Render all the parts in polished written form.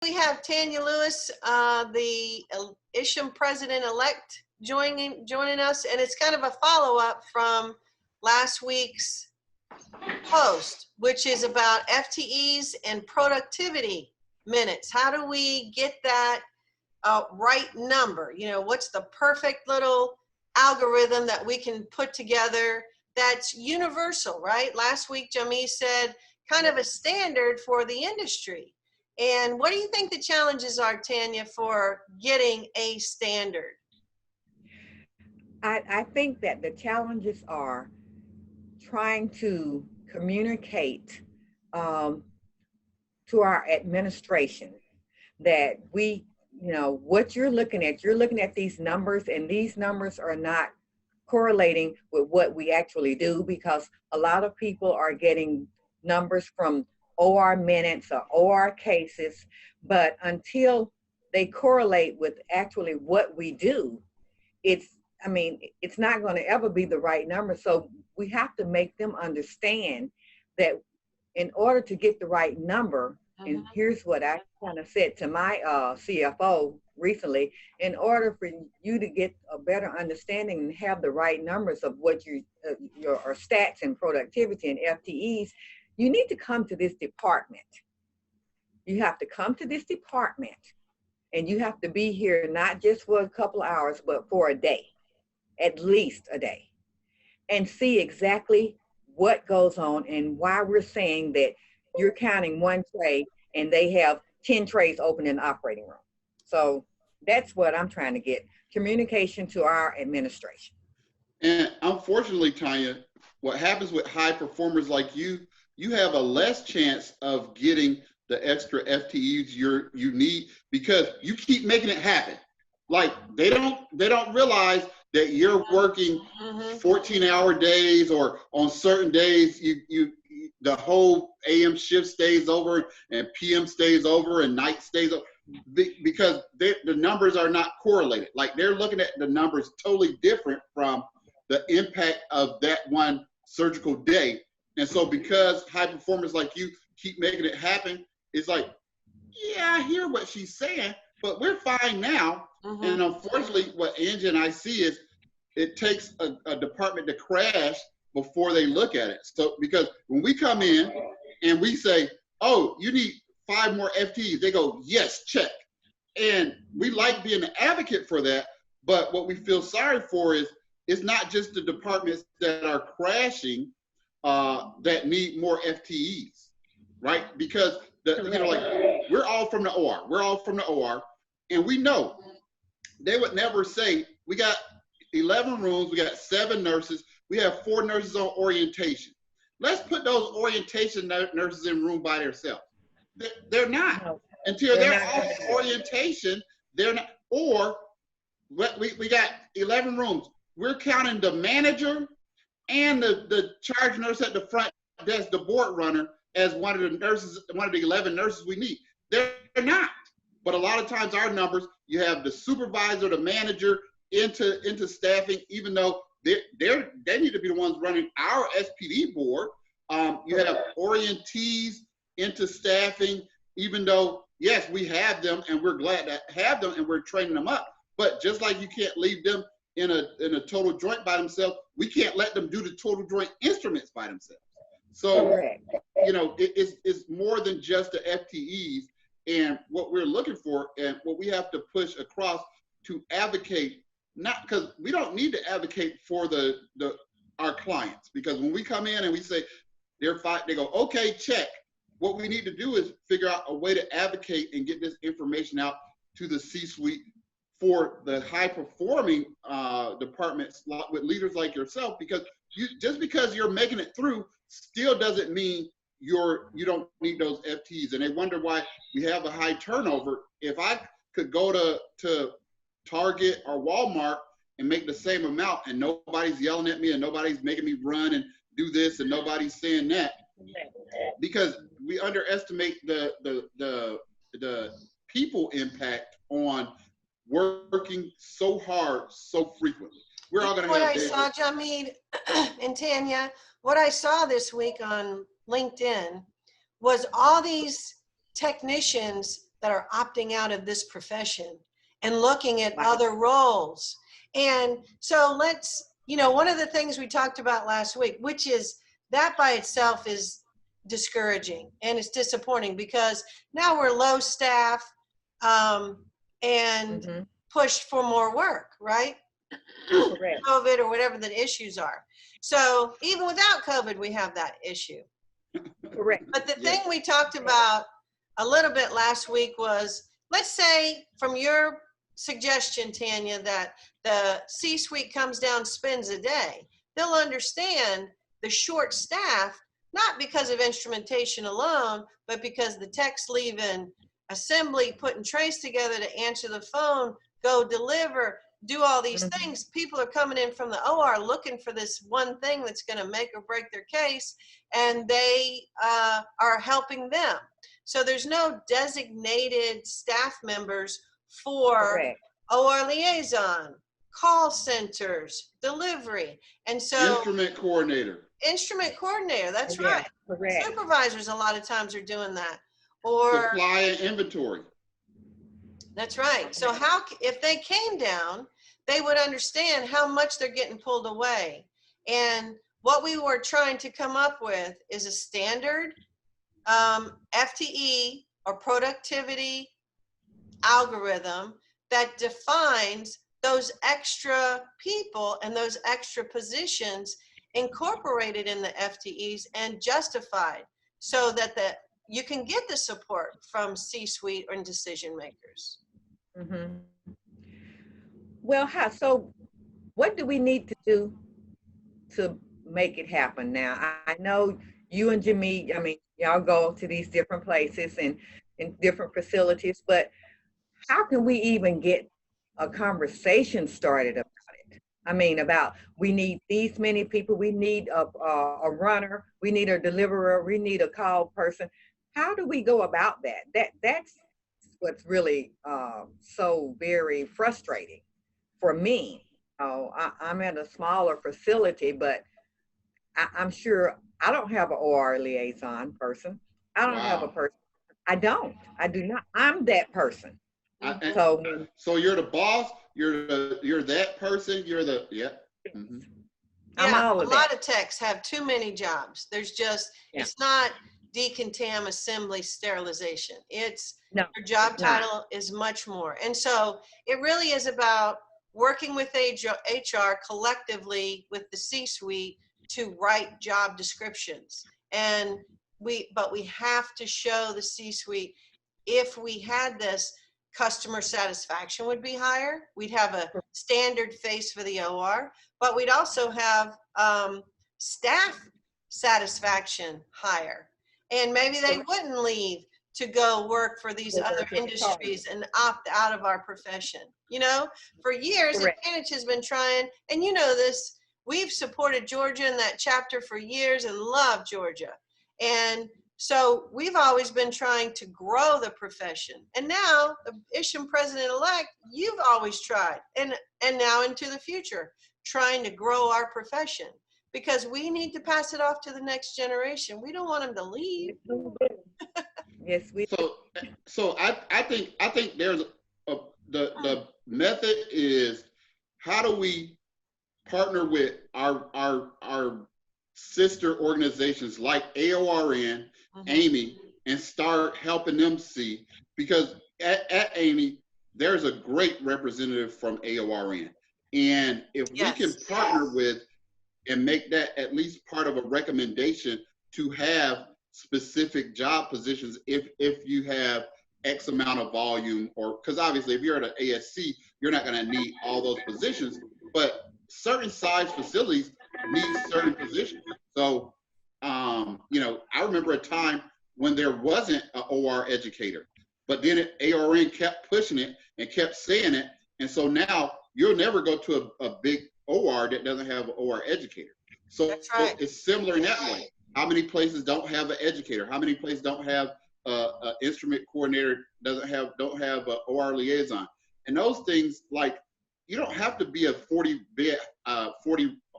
We have Tanya Lewis, the ISHM president-elect, joining us, and it's kind of a follow-up from last week's post, which is about FTEs and productivity minutes. How do we get that right number? You know, what's the perfect little algorithm that we can put together that's universal, right? Last week, Jamie said kind of a standard for the industry. And what do you think the challenges are, Tanya, for getting a standard? I think that the challenges are trying to communicate to our administration that we, you know, what you're looking at these numbers, and these numbers are not correlating with what we actually do, because a lot of people are getting numbers from OR minutes or OR cases, but until they correlate with actually what we do, it's not going to ever be the right number. So we have to make them understand that in order to get the right number, and here's what I kind of said to my CFO recently, in order for you to get a better understanding and have the right numbers of what your stats and productivity and FTEs, you need to come to this department. You have to come to this department, and you have to be here not just for a couple of hours, but for a day, at least a day, and see exactly what goes on and why we're saying that you're counting one tray and they have 10 trays open in the operating room. So that's what I'm trying to get, communication to our administration. And unfortunately, Tanya, what happens with high performers like you have a less chance of getting the extra FTEs you need, because you keep making it happen. Like they don't realize that you're working 14-hour days, or on certain days the whole AM shift stays over and PM stays over and night stays over, because the numbers are not correlated. Like they're looking at the numbers totally different from the impact of that one surgical day. And so because high performers like you keep making it happen, it's like, yeah, I hear what she's saying, but we're fine now. And unfortunately, what Angie and I see is it takes a department to crash before they look at it. So because when we come in and we say, oh, you need 5 more FTEs, they go, yes, check. And we like being an advocate for that, but what we feel sorry for is it's not just the departments that are crashing that need more FTEs, right? Because we're all from the OR, and we know they would never say, we got 11 rooms, we got 7 nurses, we have 4 nurses on orientation. Let's put those orientation nurses in room by themselves. They're not. No, until they're off orientation, they're not. Or we got 11 rooms. We're counting the manager and the charge nurse at the front desk, the board runner, as one of the nurses, one of the 11 nurses we need. They're not. But a lot of times our numbers, you have the supervisor, the manager into staffing, even though they need to be the ones running our SPD board. You have orientees into staffing, even though, yes, we have them and we're glad to have them and we're training them up. But just like you can't leave them in a total joint by themselves, we can't let them do the total joint instruments by themselves. So, you know, it's more than just the FTEs. And what we're looking for and what we have to push across to advocate, not because we don't need to advocate for our clients, because when we come in and we say they're fine, they go, okay, check. What we need to do is figure out a way to advocate and get this information out to the C-suite for the high performing departments with leaders like yourself, because just because you're making it through still doesn't mean you don't need those FTEs. And they wonder why we have a high turnover. If I could go to Target or Walmart and make the same amount and nobody's yelling at me and nobody's making me run and do this and nobody's saying that, because we underestimate the people impact on working so hard so frequently. We're all going to have what I saw, Jamid and Tanya, what I saw this week on LinkedIn was all these technicians that are opting out of this profession and looking at Right. other roles. And so one of the things we talked about last week, which is that by itself is discouraging and it's disappointing because now we're low staff and Mhm. pushed for more work, right? Correct. COVID or whatever the issues are. So even without COVID, we have that issue. Correct. But the Yes. thing we talked about a little bit last week was, let's say from your suggestion, Tanya, that the C-suite comes down, spends a day, they'll understand the short staff, not because of instrumentation alone, but because the techs leaving assembly, putting trays together to answer the phone, go deliver, do all these Mhm. things. People are coming in from the OR looking for this one thing that's going to make or break their case, and they are helping them. So there's no designated staff members for Correct. OR liaison, call centers, delivery. And so Instrument coordinator. instrument coordinator, that's Yeah, right. correct. Supervisors a lot of times are doing that. Or Supply and inventory. that's right. So if they came down, they would understand how much they're getting pulled away. And what we were trying to come up with is a standard FTE or productivity algorithm that defines those extra people and those extra positions incorporated in the FTEs and justified so that you can get the support from C-suite and decision makers. Mhm. Well, so what do we need to do to make it happen now? I know you and Jimmy, I mean, y'all go to these different places and in different facilities, but how can we even get a conversation started about it? I mean, about we need these many people, we need a runner, we need a deliverer, we need a call person. How do we go about that? That's what's really so very frustrating for me. Oh, I'm at a smaller facility, but I'm sure I don't have an OR liaison person. I don't have a Wow. person. I do not. I'm that person. And So, so you're the boss. You're that person. You're the Mhm. I'm Yeah, all a of lot that. of techs have too many jobs. There's just, Yeah. it's not decontam assembly sterilization. It's, No, your job it's not. title is much more. And so it really is about working with HR collectively with the C-suite to write job descriptions. And but we have to show the C-suite, if we had this, customer satisfaction would be higher. We'd have a standard face for the OR, but we'd also have staff satisfaction higher. And maybe they wouldn't leave to go work for these Go other work at the car. industries and opt out of our profession. For years, Correct. Advantage has been trying, and you know this, we've supported Georgia in that chapter for years and love Georgia. And so we've always been trying to grow the profession. And now, the ISHM president-elect, you've always tried, and now into the future, trying to grow our profession because we need to pass it off to the next generation. We don't want them to leave. Yes, we. So I think there's the method is, how do we partner with our sister organizations like AORN, Amy, and start helping them see, because at Amy, there's a great representative from AORN. And if we can partner with and make that at least part of a recommendation to have specific job positions if you have X amount of volume, or because obviously if you're at an ASC, you're not going to need all those positions, but certain size facilities need certain positions. So, I remember a time when there wasn't an OR educator, but then ARN kept pushing it and kept saying it. And so now you'll never go to a big OR that doesn't have an OR educator. So That's right. it's similar in that way. How many places don't have an educator? How many places don't have an instrument coordinator, don't have an OR liaison? And those things, like, you don't have to be a 40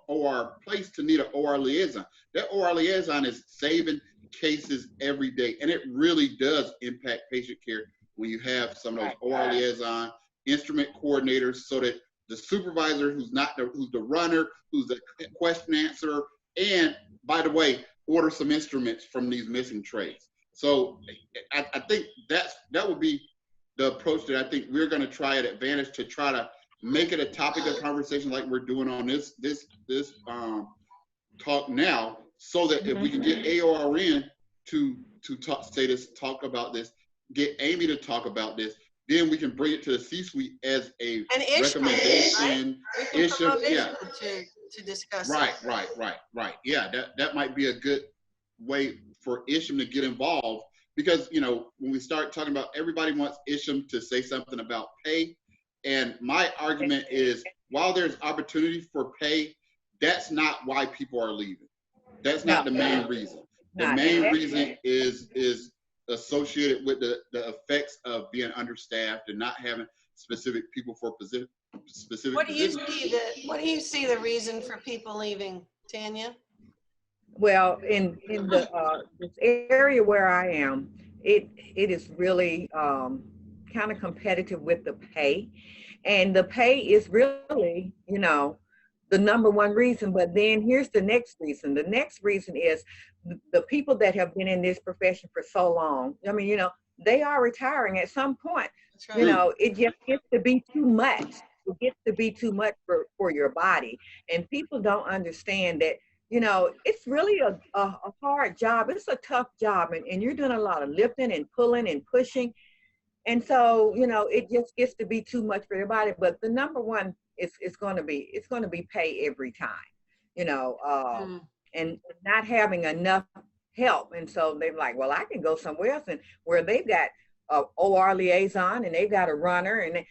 OR place to need an OR liaison. That OR liaison is saving cases every day, and it really does impact patient care when you have some of those OR liaison, instrument coordinators, so that the supervisor who's the runner, who's the question answer, and by the way, order some instruments from these missing trays. So I think that would be the approach that I think we're going to try at Advantage, to try to make it a topic of conversation like we're doing on this talk now, so that if we can get AOR in to talk about this, get Amy to talk about this, then we can bring it to the C-suite as a recommendation. Right? To discuss. Right. Yeah, that might be a good way for Isham to get involved, because when we start talking about, everybody wants Isham to say something about pay, and my argument is, while there's opportunity for pay, that's not why people are leaving. That's not the main reason. The main reason is associated with the effects of being understaffed and not having specific people for specific What do you see the reason for people leaving, Tanya? Well, in the this area where I am, it is really kind of competitive with the pay, and the pay is really, the number one reason. But then here's the next reason. The next reason is the people that have been in this profession for so long. I mean, they are retiring at some point. That's right. It just gets to be too much. It gets to be too much for your body, and people don't understand that. It's really a hard job. It's a tough job, and you're doing a lot of lifting and pulling and pushing. And so, it just gets to be too much for your body. But the number one is it's going to be pay every time, and not having enough help. And so they're like, well, I can go somewhere else, and where they've got a OR liaison and they've got a runner, and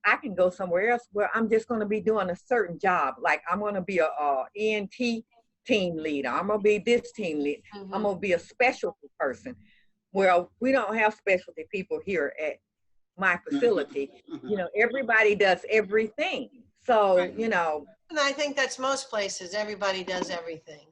I can go somewhere else where I'm just going to be doing a certain job. Like I'm going to be a ENT team leader. I'm going to be this team lead. I'm going to be a specialty person. Well, we don't have specialty people here at my facility. Everybody does everything. So, And I think that's most places. Everybody does everything.